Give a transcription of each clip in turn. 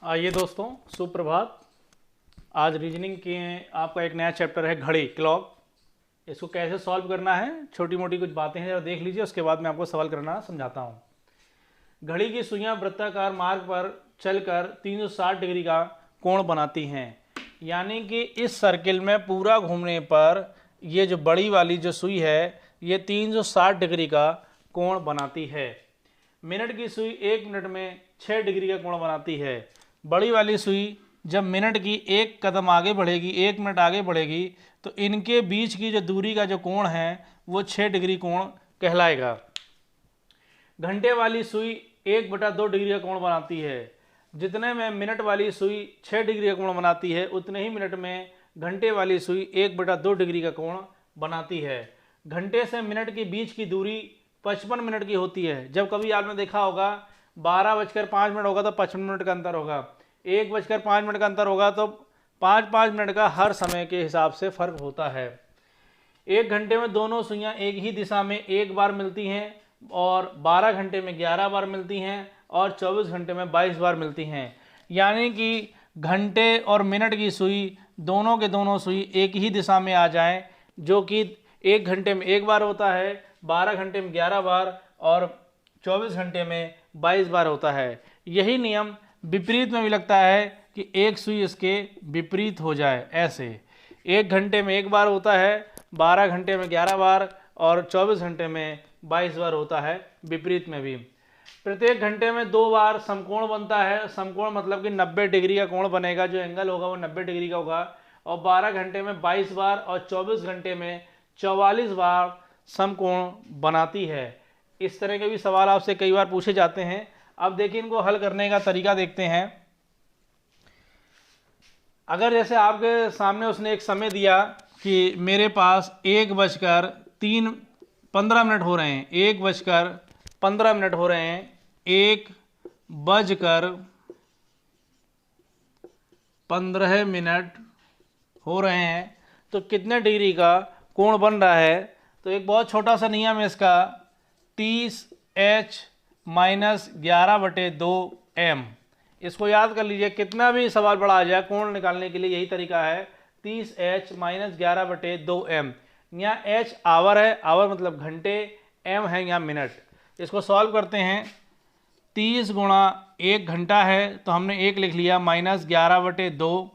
आइए दोस्तों, सुप्रभात। आज रीजनिंग के आपका एक नया चैप्टर है घड़ी, क्लॉक। इसको कैसे सॉल्व करना है, छोटी मोटी कुछ बातें हैं, जरा देख लीजिए। उसके बाद मैं आपको सवाल करना समझाता हूँ। घड़ी की सुइयां वृत्ताकार मार्ग पर चलकर 360 डिग्री का कोण बनाती हैं। यानी कि इस सर्किल में पूरा घूमने पर ये जो बड़ी वाली जो सुई है ये 360 डिग्री का कोण बनाती है। मिनट की सुई 1 मिनट में 6 डिग्री का कोण बनाती है। बड़ी वाली सुई जब मिनट की एक कदम आगे बढ़ेगी, 1 मिनट आगे बढ़ेगी, तो इनके बीच की जो दूरी का जो कोण है वो 6 डिग्री कोण कहलाएगा। घंटे वाली सुई 1/2 डिग्री का कोण बनाती है। जितने में मिनट वाली सुई 6 डिग्री का कोण बनाती है, उतने ही मिनट में घंटे वाली सुई 1/2 डिग्री का कोण बनाती है। घंटे से मिनट के बीच की दूरी 55 मिनट की होती है। जब कभी आपने देखा होगा 12:05 होगा तो 55 मिनट का अंतर होगा, 1:05 का अंतर होगा तो 5-5 मिनट का हर समय के हिसाब से फर्क होता है। 1 घंटे में दोनों सुइयां एक ही दिशा में एक बार मिलती हैं और 12 घंटे में 11 बार मिलती हैं और 24 घंटे में 22 बार मिलती हैं। यानी कि घंटे और मिनट की सुई दोनों के दोनों सुई एक ही दिशा में आ जाएं, जो कि 1 घंटे में 1 बार होता है, 12 घंटे में 11 बार और 24 घंटे में 22 बार होता है। यही नियम विपरीत में भी लगता है कि एक सुई इसके विपरीत हो जाए। ऐसे 1 घंटे में 1 बार होता है, 12 घंटे में 11 बार और 24 घंटे में 22 बार होता है, विपरीत में भी। प्रत्येक घंटे में 2 बार समकोण बनता है। समकोण मतलब कि 90 डिग्री का कोण बनेगा, जो एंगल होगा वो 90 डिग्री का होगा। और 12 घंटे में 22 बार और 24 घंटे में 44 बार समकोण बनाती है। इस तरह के भी सवाल आपसे कई बार पूछे जाते हैं। अब देखिए, इनको हल करने का तरीका देखते हैं। अगर जैसे आपके सामने उसने एक समय दिया कि मेरे पास 1:15 हो रहे हैं, 1:15 हो रहे हैं, 1:15 हो रहे हैं, तो कितने डिग्री का कोण बन रहा है। तो एक बहुत छोटा सा नियम है इसका, 30H - 11/2m। इसको याद कर लीजिए, कितना भी सवाल बड़ा आ जाए कोण निकालने के लिए यही तरीका है, 30H - 11/2m। यहाँ H आवर है, आवर मतलब घंटे, m है यहाँ मिनट। इसको सॉल्व करते हैं। 30 × 1 घंटा है तो हमने 1 लिख लिया, -11/2,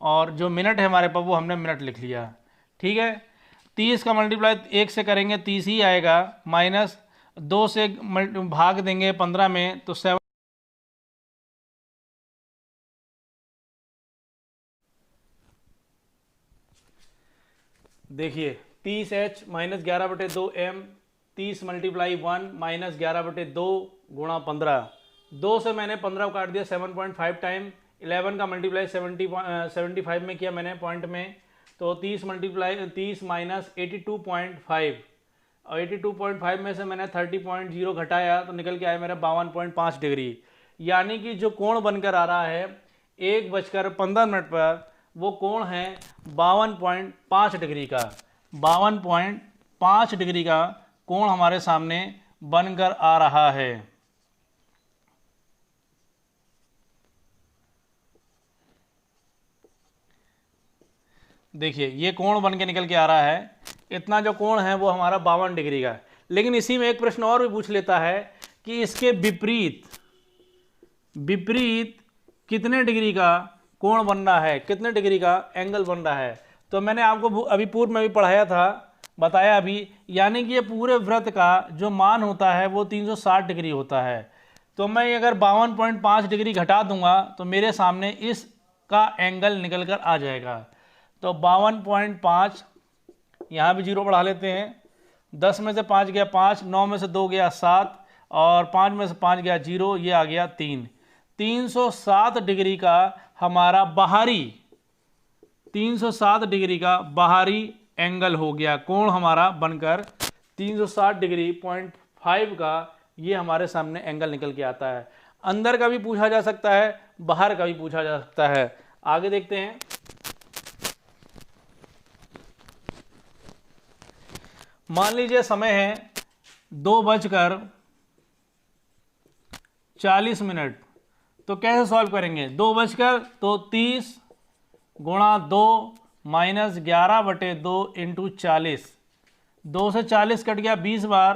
और जो मिनट है हमारे पास वो हमने मिनट लिख लिया। ठीक है, 30 का मल्टीप्लाई 1 से करेंगे 30 ही आएगा, -2 से भाग देंगे 15 में तो 7। देखिए 30H - 11/2m, 30 × 1 -11/2 × 15। 2 से मैंने 15 को काट दिया 7.5 टाइम। 11 का मल्टीप्लाई 75 में किया मैंने पॉइंट में, तो 30 - 82.5, और 82.5 में से मैंने 30.0 घटाया तो निकल के आया मेरा 52.5 डिग्री। यानी कि जो कोण बनकर आ रहा है 1:15 पर, वो कोण है 52.5 डिग्री का। 52.5 डिग्री का कोण हमारे सामने बनकर आ रहा है। देखिए ये कोण बन के निकल के आ रहा है। इतना जो कोण है वो हमारा 52 डिग्री का है। लेकिन इसी में एक प्रश्न और भी पूछ लेता है कि इसके विपरीत कितने डिग्री का कोण बन रहा है, कितने डिग्री का एंगल बन रहा है। तो मैंने आपको अभी पूर्व में भी पढ़ाया था, बताया अभी। यानी कि ये पूरे वृत्त का जो मान होता है वो 360 डिग्री होता है। तो मैं अगर 52.5 डिग्री घटा दूंगा तो मेरे सामने इसका एंगल निकल कर आ जाएगा। तो 52.5, यहाँ भी 0 बढ़ा लेते हैं। 10 में से 5 गया 5, 9 में से 2 गया 7, और 5 में से 5 गया 0, ये आ गया 3। 307 डिग्री का हमारा बाहरी, 307 डिग्री का बाहरी एंगल हो गया। कोण हमारा बनकर 360 डिग्री 0.5 का ये हमारे सामने एंगल निकल के आता है। अंदर का भी पूछा जा सकता है, बाहर का भी पूछा जा सकता है। आगे देखते हैं। मान लीजिए समय है 2:40 तो कैसे सॉल्व करेंगे, 2 बजकर तो 30 गुणा 2 माइनस 11/2 इंटू 40, 2 से 40 कट गया 20 बार,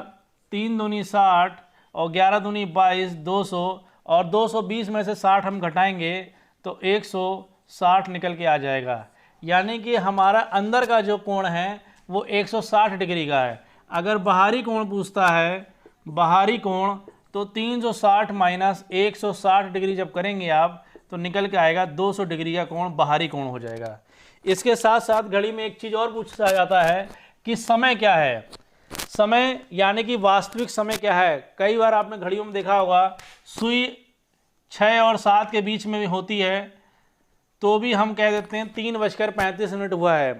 3 दूनी 60 और 11 दूनी 22, 200 और 220 में से 60 हम घटाएंगे तो 160 निकल के आ जाएगा। यानी कि हमारा अंदर का जो कोण है वो 160 डिग्री का है। अगर बाहरी कोण पूछता है, बाहरी कोण, तो 360 माइनस 160 डिग्री जब करेंगे आप तो निकल के आएगा 200 डिग्री का कोण बाहरी कोण हो जाएगा। इसके साथ साथ घड़ी में एक चीज़ और पूछा जाता है कि समय क्या है, समय यानी कि वास्तविक समय क्या है। कई बार आपने घड़ियों में देखा होगा सुई 6 और 7 के बीच में भी होती है तो भी हम कह देते हैं 3:35 हुआ है,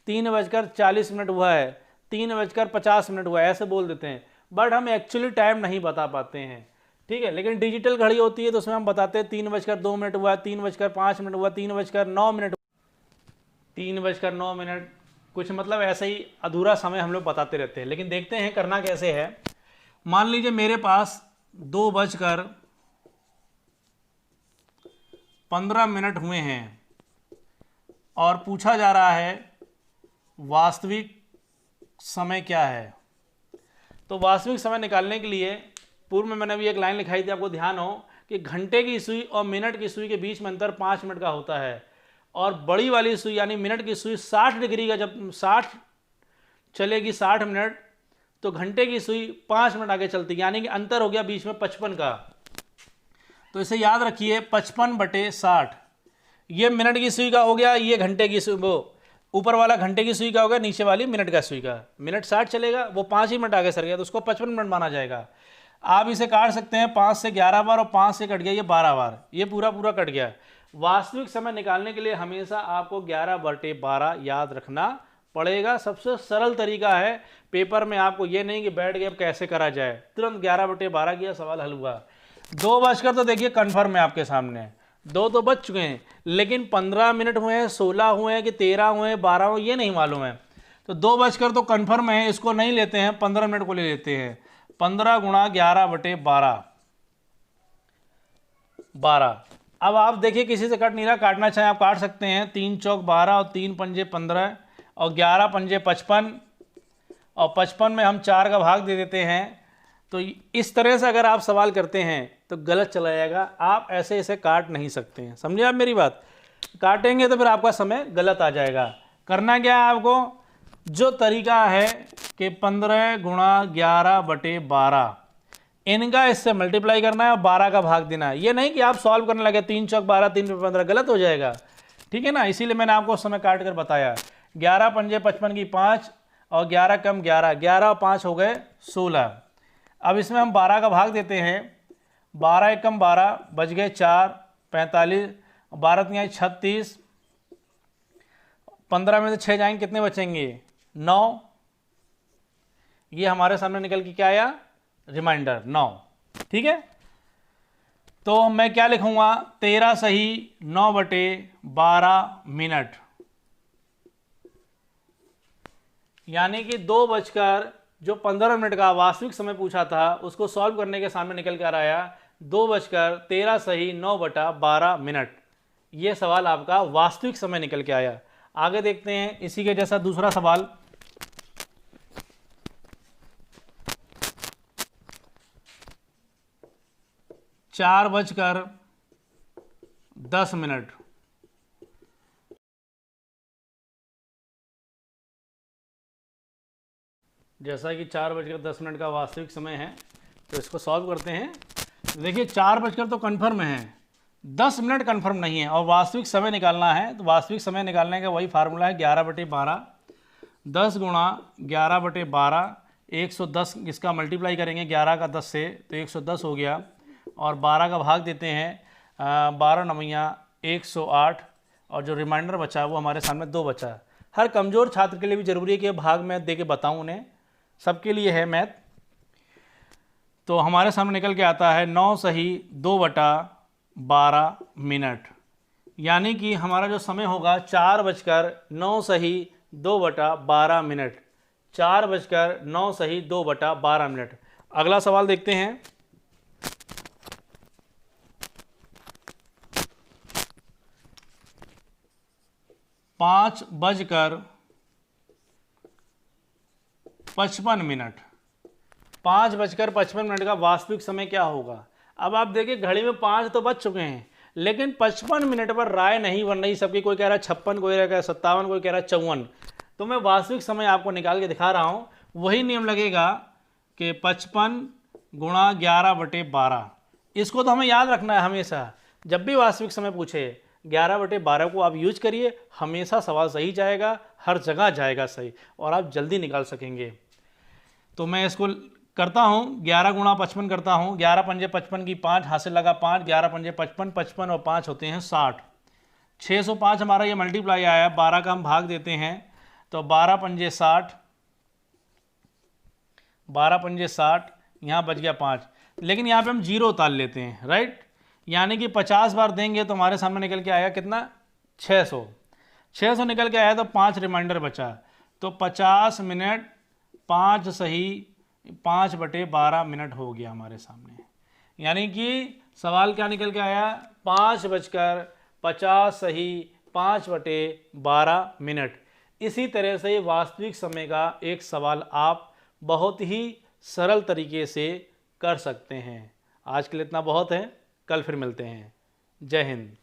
3:40 हुआ है, 3:50 हुआ है, ऐसे बोल देते हैं। बट हम एक्चुअली टाइम नहीं बता पाते हैं, ठीक है। लेकिन डिजिटल घड़ी होती है तो उसमें हम बताते हैं 3:02 हुआ, 3:05 हुआ, 3:09, 3:09, कुछ मतलब ऐसे ही अधूरा समय हम लोग बताते रहते हैं। लेकिन देखते हैं करना कैसे है। मान लीजिए मेरे पास 2:15 हुए हैं और पूछा जा रहा है वास्तविक समय क्या है। तो वास्तविक समय निकालने के लिए पूर्व में मैंने अभी एक लाइन लिखाई थी, आपको ध्यान हो कि घंटे की सुई और मिनट की सुई के बीच में अंतर 5 मिनट का होता है और बड़ी वाली सुई यानी मिनट की सुई 60 डिग्री का जब 60 चलेगी 60 मिनट तो घंटे की सुई 5 मिनट आगे चलती है, यानी कि अंतर हो गया बीच में 55 का। तो इसे याद रखिए 55/60, ये मिनट की सुई का हो गया, ये घंटे की सुई, वो ऊपर वाला घंटे की सुई का होगा, नीचे वाली मिनट का सुई का। मिनट 60 चलेगा, वो 5 ही मिनट आगे सर गया तो उसको 55 मिनट माना जाएगा। आप इसे काट सकते हैं 5 से 11 बार और 5 से कट गया ये 12 बार, ये पूरा कट गया। वास्तविक समय निकालने के लिए हमेशा आपको 11/12 याद रखना पड़ेगा। सबसे सरल तरीका है, पेपर में आपको ये नहीं कि बैठ के अब कैसे करा जाए, तुरंत 11/12 किया, सवाल हल हुआ। 2 बजकर तो देखिए कन्फर्म है आपके सामने, 2 तो बज चुके हैं, लेकिन 15 मिनट हुए हैं, 16 हुए हैं कि 13 हुए हैं, 12 हुए, ये नहीं मालूम है। तो 2 बजकर तो कन्फर्म है, इसको नहीं लेते हैं, 15 मिनट को ले लेते हैं। 15 गुणा 11/12, 12। अब आप देखिए किसी से कट नहीं रहा, काटना चाहें आप काट सकते हैं। 3 चौक 12 और 3 पंजे 15 और 11 पंजे 55 और 55 में हम 4 का भाग दे देते हैं। तो इस तरह से अगर आप सवाल करते हैं तो गलत चला जाएगा, आप ऐसे ऐसे काट नहीं सकते हैं, समझे आप मेरी बात। काटेंगे तो फिर आपका समय गलत आ जाएगा। करना क्या है आपको, जो तरीका है कि 15 गुणा 11/12 इनका इससे मल्टीप्लाई करना है और 12 का भाग देना है। ये नहीं कि आप सॉल्व करने लगे 3 चौक 12, 3 पे 15, गलत हो जाएगा, ठीक है ना। इसीलिए मैंने आपको उस समय काट कर बताया। 11 पंजे 55 की 5 और 11 कम 11, 11 और 5 हो गए 16। अब इसमें हम 12 का भाग देते हैं, 12 एकम 12 बच गए 4, 45, 12 तिहाई 36, 15 में से 6 जाएंगे कितने बचेंगे 9। ये हमारे सामने निकल के क्या आया, रिमाइंडर 9, ठीक है। तो मैं क्या लिखूंगा, 13 सही 9/12 मिनट, यानी कि 2 बजकर जो 15 मिनट का वास्तविक समय पूछा था उसको सॉल्व करने के सामने निकल कर आया 2 बजकर 13 सही 9/12 मिनट। ये सवाल आपका वास्तविक समय निकल के आया। आगे देखते हैं इसी के जैसा दूसरा सवाल। 4:10 जैसा कि 4:10 का वास्तविक समय है तो इसको सॉल्व करते हैं। देखिए 4 बजकर तो कन्फर्म है, 10 मिनट कन्फर्म नहीं है और वास्तविक समय निकालना है। तो वास्तविक समय निकालने का वही फार्मूला है 11/12, 10 गुणा 11/12, 110 इसका मल्टीप्लाई करेंगे 11 का 10 से तो 110 हो गया और 12 का भाग देते हैं 12 नवैया 108 और जो रिमाइंडर बचा वो हमारे सामने 2 बचा। हर कमज़ोर छात्र के लिए भी ज़रूरी है कि भाग मैथ दे के बताऊँ उन्हें, सबके लिए है मैथ। तो हमारे सामने निकल के आता है 9 सही 2/12 मिनट, यानी कि हमारा जो समय होगा 4:09 सही 2/12 मिनट, 4:09 सही 2/12 मिनट। अगला सवाल देखते हैं। 5:55 5:55 का वास्तविक समय क्या होगा। अब आप देखिए घड़ी में 5 तो बज चुके हैं, लेकिन 55 मिनट पर राय नहीं बन रही सबकी। कोई कह रहा है 56, कोई कह रहा है 57, कोई कह रहा है 54। तो मैं वास्तविक समय आपको निकाल के दिखा रहा हूँ। वही नियम लगेगा कि 55 गुणा 11/12। इसको तो हमें याद रखना है हमेशा। जब भी वास्तविक समय पूछे 11/12 को आप यूज करिए, हमेशा सवाल सही जाएगा, हर जगह जाएगा सही, और आप जल्दी निकाल सकेंगे। तो मैं इसको करता हूँ, 11 गुणा 55 करता हूँ। 11 पंजे 55 की 5 हासिल लगा 5, 11 पंजे 55, 55 और 5 होते हैं 60। 605 हमारा ये मल्टीप्लाई आया, 12 का हम भाग देते हैं तो 12 पंजे 60, 12 पंजे 60, यहाँ बच गया 5। लेकिन यहाँ पे हम जीरो उतार लेते हैं, राइट। यानी कि 50 बार देंगे तो हमारे सामने निकल के आएगा कितना, 600। 600 निकल के आया तो 5 रिमाइंडर बचा, तो 50 मिनट 5 सही 5/12 मिनट हो गया हमारे सामने। यानी कि सवाल क्या निकल के आया, 5:50 सही 5/12 मिनट। इसी तरह से वास्तविक समय का एक सवाल आप बहुत ही सरल तरीके से कर सकते हैं। आज के लिए इतना बहुत है, कल फिर मिलते हैं। जय हिंद।